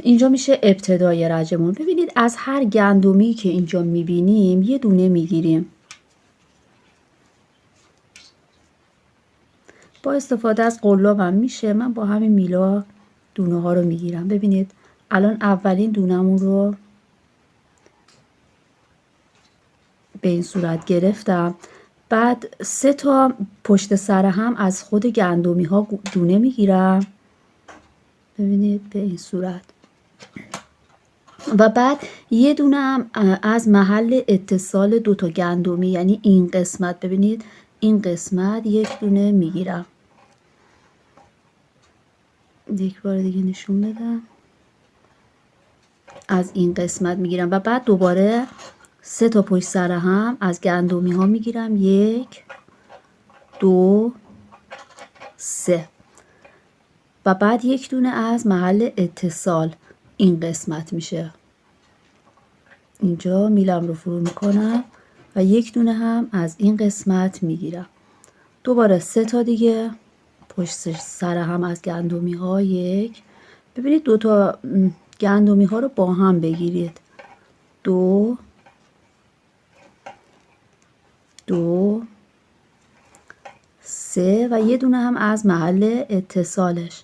اینجا میشه ابتدای رجمون. ببینید از هر گندمی که اینجا میبینیم یه دونه میگیریم. با استفاده از قلاب هم میشه. من با همین میلا دونه ها رو میگیرم. ببینید الان اولین دونمون رو به این صورت گرفتم. بعد 3 تا پشت سر هم از خود گندمی ها دونه میگیرم. ببینید به این صورت. و بعد یه دونه هم از محل اتصال 2 تا گندمی یعنی این قسمت. ببینید این قسمت یک دونه میگیرم. یک بار دیگه نشون بدم. از این قسمت میگیرم و بعد دوباره 3 تا پشت سر هم از گندمی ها میگیرم. 1 2 3 و بعد یک دونه از محل اتصال این قسمت میشه. اینجا میلم رو فرو میکنم و یک دونه هم از این قسمت میگیرم. دوباره 3 تا دیگه پشت سر هم از گندمی ها. 1 ببینید 2 تا گندمی ها رو با هم بگیرید. 2 2 3 و یه دونه هم از محل اتصالش.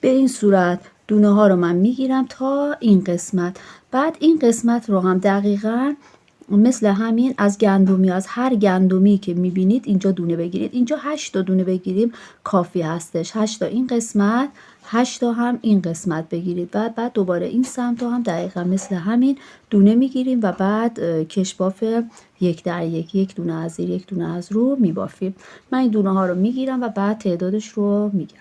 به این صورت دونه ها رو من میگیرم تا این قسمت. بعد این قسمت رو هم دقیقاً مثل همین از گندمی، از هر گندمی که میبینید اینجا دونه بگیرید. اینجا 8 تا دونه بگیریم کافی هستش. 8 تا این قسمت، 8 تا هم این قسمت بگیرید. بعد دوباره این سمت هم دقیقاً مثل همین دونه میگیریم و بعد کشباف 1 در 1، یک دونه از زیر یک دونه از رو میبافیم. من این دونه ها رو میگیرم و بعد تعدادش رو میگم.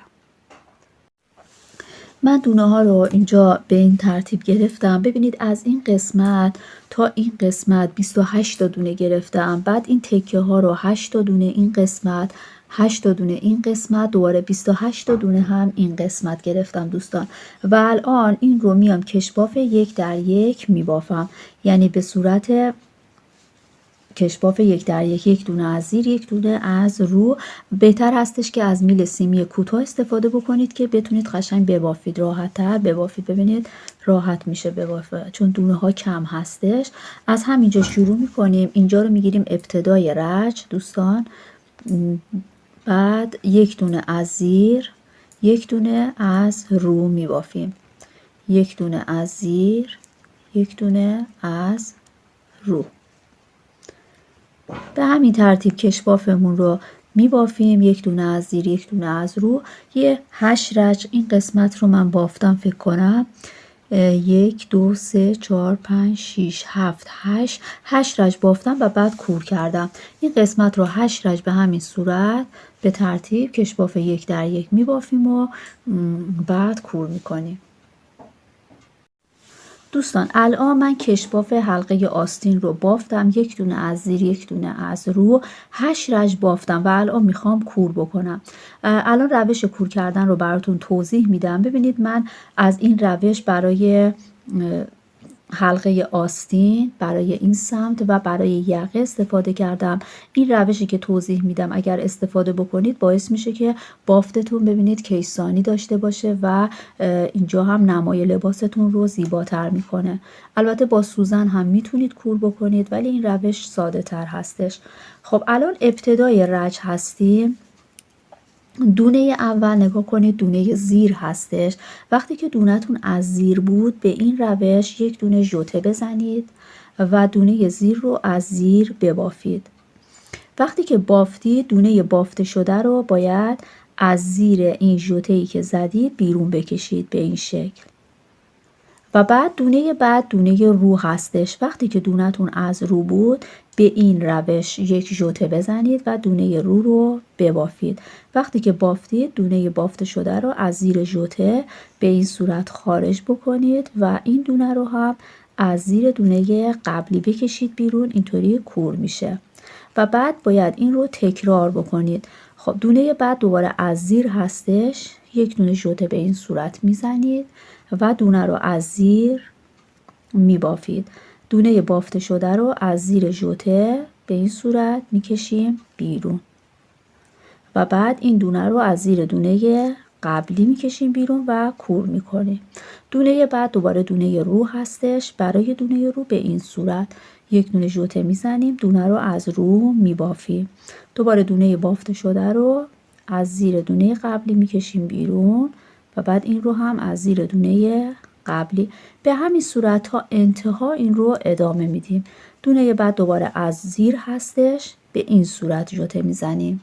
من دونه ها رو اینجا به این ترتیب گرفتم. ببینید از این قسمت تا این قسمت 28 تا دونه گرفتم. بعد این تکه ها رو 8 تا دونه این قسمت، 8 تا دونه این قسمت، دوباره 28 تا دونه هم این قسمت گرفتم دوستان. و الان این رو میام کشباف 1 در 1 میبافم، یعنی به صورت کشباف 1 در 1، یک دونه از زیر یک دونه از رو. بهتر هستش که از میل سیمی کوتاه استفاده بکنید که بتونید قشنگ ببافید، راحت تر ببافید. ببینید راحت میشه ببافه چون دونه ها کم هستش. از همینجا شروع میکنیم. اینجا رو میگیریم ابتدای رج دوستان. بعد یک دونه از زیر یک دونه از رو میبافیم. یک دونه از زیر یک دونه از رو. به همین ترتیب کشبافمون رو میبافیم. یک دونه از زیر یک دونه از رو. یه 8 رج این قسمت رو من بافتم فکر کنم. 1 2 3 4 5 6 7 8 رج بافتم و بعد کور کردم. این قسمت رو 8 رج به همین صورت به ترتیب کشباف 1 در 1 میبافیم و بعد کور میکنیم. دوستان الان من کشباف حلقه آستین رو بافتم. یک دونه از زیر یک دونه از رو، 8 رج بافتم و الان میخوام کور بکنم. الان روش کور کردن رو براتون توضیح میدم. ببینید من از این روش برای حلقه آستین، برای این سمت و برای یقه استفاده کردم. این روشی که توضیح میدم اگر استفاده بکنید باعث میشه که بافتتون ببینید کیسانی داشته باشه و اینجا هم نمای لباستون رو زیباتر میکنه. البته با سوزن هم میتونید کور بکنید ولی این روش ساده تر هستش. خب الان ابتدای رج هستیم. دونه اول نگاه کنید دونه زیر هستش. وقتی که دونه‌تون از زیر بود به این روش یک دونه ژوته بزنید و دونه زیر رو از زیر ببافید. وقتی که بافتید دونه بافته شده رو باید از زیر این ژوته‌ای که زدید بیرون بکشید به این شکل. و بعد دونه رو هستش. وقتی که دونه‌تون از رو بود به این روش یک ژوته بزنید و دونه رو ببافید. وقتی که بافتید دونه بافته شده رو از زیر ژوته به این صورت خارج بکنید و این دونه رو هم از زیر دونه قبلی بکشید بیرون. اینطوری کور میشه و بعد باید این رو تکرار بکنید. خب دونه بعد دوباره از زیر هستش. یک دونه ژوته به این صورت میزنید و دونه رو از زیر میبافید. دونه بافته شده رو از زیر ژوته به این صورت میکشیم بیرون و بعد این دونه رو از زیر دونه قبلی میکشیم بیرون و کور میکنیم. دونه بعد دوباره دونه رو هستش. برای دونه رو به این صورت یک دونه ژوته میزنیم، دونه رو از رو میبافیم. دوباره دونه بافته شده رو از زیر دونه قبلی میکشیم بیرون و بعد این رو هم از زیر دونه قبلی. به همین صورت تا انتها این رو ادامه میدیم. دونه بعد دوباره از زیر هستش. به این صورت ژوته میزنیم.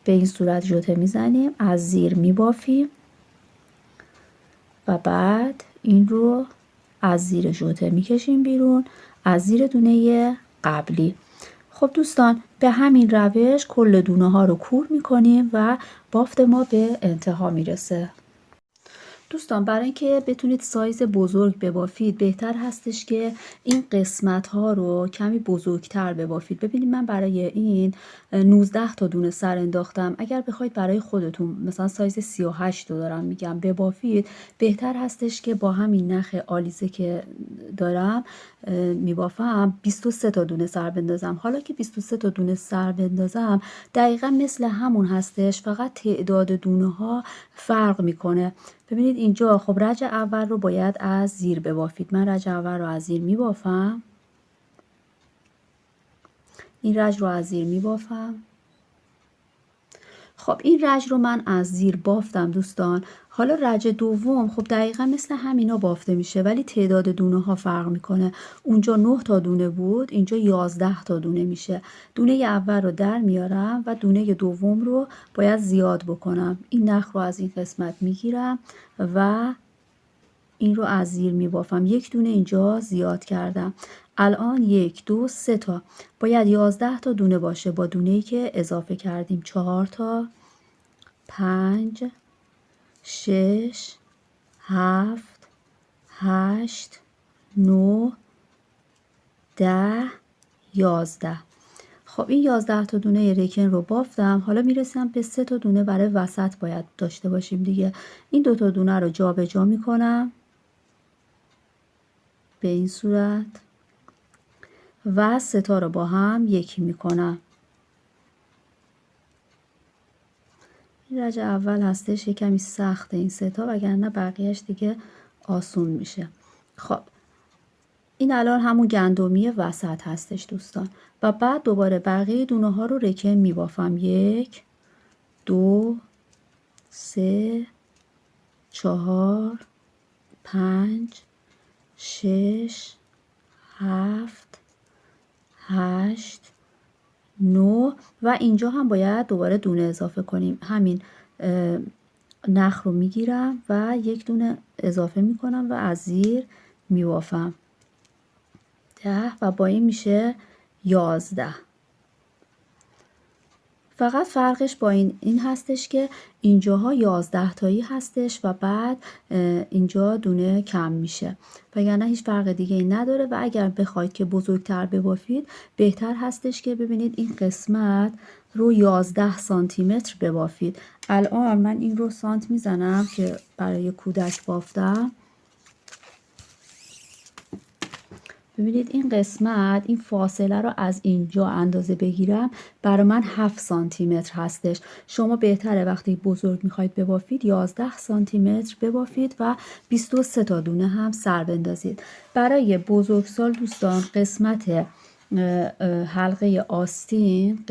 به این صورت ژوته میزنیم، از زیر میبافیم و بعد این رو از زیر ژوته میکشیم بیرون از زیر دونه قبلی. خب دوستان به همین روش کل دونه ها رو کور میکنیم و بافت ما به انتها میرسه. دوستان برای اینکه بتونید سایز بزرگ ببافید بهتر هستش که این قسمت ها رو کمی بزرگتر ببافید. ببینید من برای این 19 تا دونه سر انداختم. اگر بخواید برای خودتون مثلا سایز 38 رو دارم میگم ببافید، بهتر هستش که با همین نخ آلیزه که دارم میبافم 23 تا دونه سر بندازم. حالا که 23 تا دونه سر بندازم دقیقا مثل همون هستش، فقط تعداد دونه ها فرق میکنه. ببینید اینجا خب رج اول رو باید از زیر ببافید. من رج اول رو از زیر میبافم، این رج رو از زیر میبافم. خب این رج رو من از زیر بافتم دوستان. حالا رج دوم خب دقیقا مثل همینا بافته میشه ولی تعداد دونه ها فرق میکنه. اونجا 9 تا دونه بود، اینجا 11 تا دونه میشه. دونه اول رو در میارم و دونه دوم رو باید زیاد بکنم. این نخ رو از این قسمت میگیرم و این رو از زیر میبافم. یک دونه اینجا زیاد کردم. الان 1 2 3 تا باید 11 تا دونه باشه با دونه‌ای که اضافه کردیم. 4 تا 5 6 7 8 9 10 11. خب این 11 تا دونه رکن رو بافتم. حالا میرسم به 3 تا دونه برای وسط باید داشته باشیم دیگه. این 2 تا دونه رو جابجا میکنم به این صورت و 3 تا رو با هم یکی میکنم. این رج اول هستش یه کمی سخته این 3 تا، وگرنه بقیهش دیگه آسون میشه. خب این الان همون گندمی وسط هستش دوستان و بعد دوباره بقیه دونه ها رو رکن میبافم. 1 2 3 4 5 6 7 8 9 و اینجا هم باید دوباره دونه اضافه کنیم. همین نخ رو میگیرم و یک دونه اضافه میکنم و از زیر میبافم. 10 و با این میشه 11. فقط فرقش با این هستش که اینجاها 11 تایی هستش و بعد اینجا دونه کم میشه، وگرنه هیچ فرق دیگه ای نداره. و اگر بخواید که بزرگتر ببافید بهتر هستش که ببینید این قسمت رو 11 سانتی متر ببافید. الان من این رو سانت میزنم که برای کودک بافتم. ببینید این قسمت، این فاصله رو از اینجا اندازه بگیرم برای من 7 سانتی متر هستش. شما بهتره وقتی بزرگ میخواید ببافید 11 سانتی متر ببافید و 23 تا دونه هم سر بندازید. برای بزرگسال دوستان قسمت حلقه آستین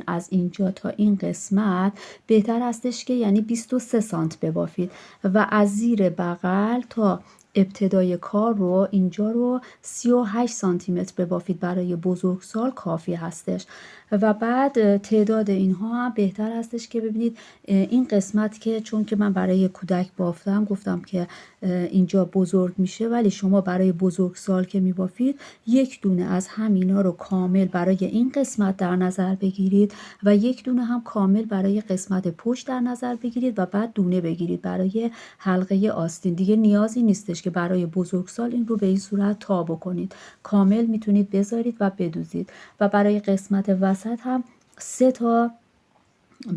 از اینجا تا این قسمت بهتر هستش که یعنی 23 سانت ببافید و از زیر بغل تا ابتدای کار رو اینجا رو 38 سانتی متر ببافید. برای بزرگسال کافی هستش. و بعد تعداد اینها هم بهتر هستش که ببینید این قسمت که چون که من برای کودک بافتم گفتم که اینجا بزرگ میشه، ولی شما برای بزرگسال که میبافید یک دونه از همینا رو کامل برای این قسمت در نظر بگیرید و یک دونه هم کامل برای قسمت پشت در نظر بگیرید و بعد دونه بگیرید برای حلقه آستین. دیگه نیازی نیستش که برای بزرگسال این رو به این صورت تا بکنید، کامل میتونید بذارید و بدوزید. و برای قسمت وسط هم 3 تا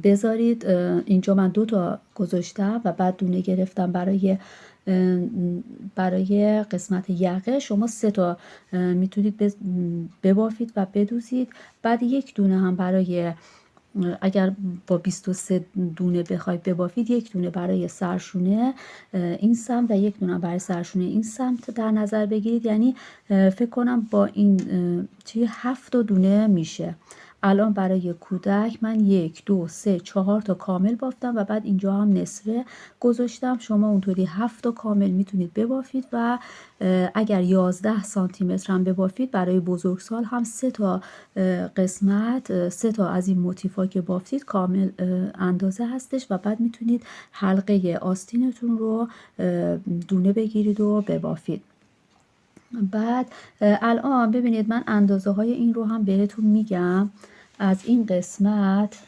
بذارید. اینجا من 2 تا گذاشتم و بعد دونه گرفتم برای قسمت یقه. شما 3 تا میتونید ببافید و بدوزید. بعد یک دونه هم برای اگر با 23 دونه بخواید ببافید یک دونه برای سرشونه این سمت و یک دونه برای سرشونه این سمت در نظر بگیرید. یعنی فکر کنم با این 7 دونه میشه. الان برای کودک من 1 2 3 4 تا کامل بافتم و بعد اینجا هم نصفه گذاشتم. شما اونطوری 7 تا کامل میتونید ببافید و اگر 11 سانتی متر هم ببافید برای بزرگسال هم 3 تا قسمت 3 تا از این موتیفا که بافتید کامل اندازه هستش و بعد میتونید حلقه آستینتون رو دونه بگیرید و ببافید. بعد الان ببینید من اندازه های این رو هم بهتون میگم. از این قسمت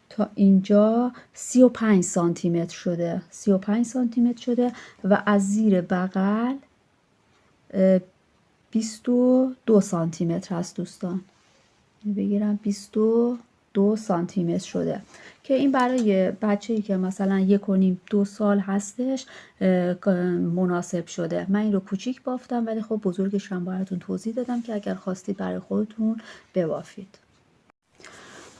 تا اینجا 35 سانتی متر شده، 35 سانتی متر شده و از زیر بغل 22 سانتی متر هست دوستان. بگیرم 22 سانتی متر شده که این برای بچه‌ای که مثلا 1.5-2 سال هستش مناسب شده. من این رو کوچیک بافتم ولی خب بزرگش رو براتون توضیح دادم که اگر خواستید برای خودتون ببافید.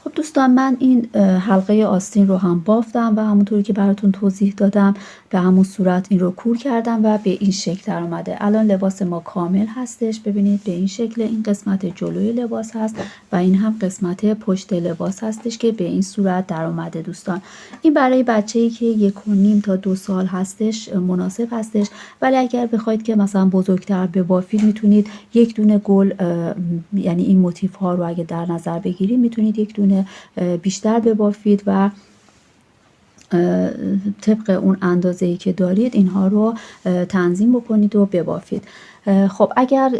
خب دوستان من این حلقه آستین رو هم بافتم و همونطوری که براتون توضیح دادم به همون صورت این رو کور کردم و به این شکل در اومده. الان لباس ما کامل هستش. ببینید به این شکل این قسمت جلوی لباس هست و این هم قسمت پشت لباس هستش که به این صورت در اومده دوستان. این برای بچه‌ای که 1.5 تا 2 سال هستش مناسب هستش، ولی اگر بخواید که مثلا بزرگتر ببافید میتونید یک دونه گل، یعنی این موتیف ها رو اگه در نظر بگیرید میتونید یک دونه بیشتر ببافید و طبق اون اندازه‌ای که دارید اینها رو تنظیم بکنید و ببافید. خب اگر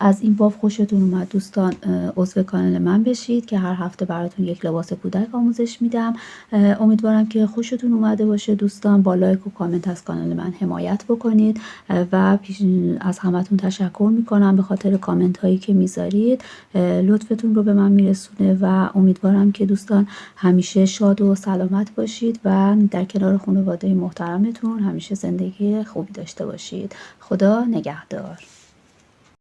از این باف خوشتون اومد دوستان عضو کانال من بشید که هر هفته براتون یک لباس کودک آموزش میدم. امیدوارم که خوشتون اومده باشه دوستان. با لایک و کامنت از کانال من حمایت بکنید و از همتون تشکر میکنم به خاطر کامنت هایی که میذارید. لطفتون رو به من میرسونه و امیدوارم که دوستان همیشه شاد و سلامت باشید و در کنار خانواده محترمتون همیشه زندگی خوبی داشته باشید. خدا نگهدار.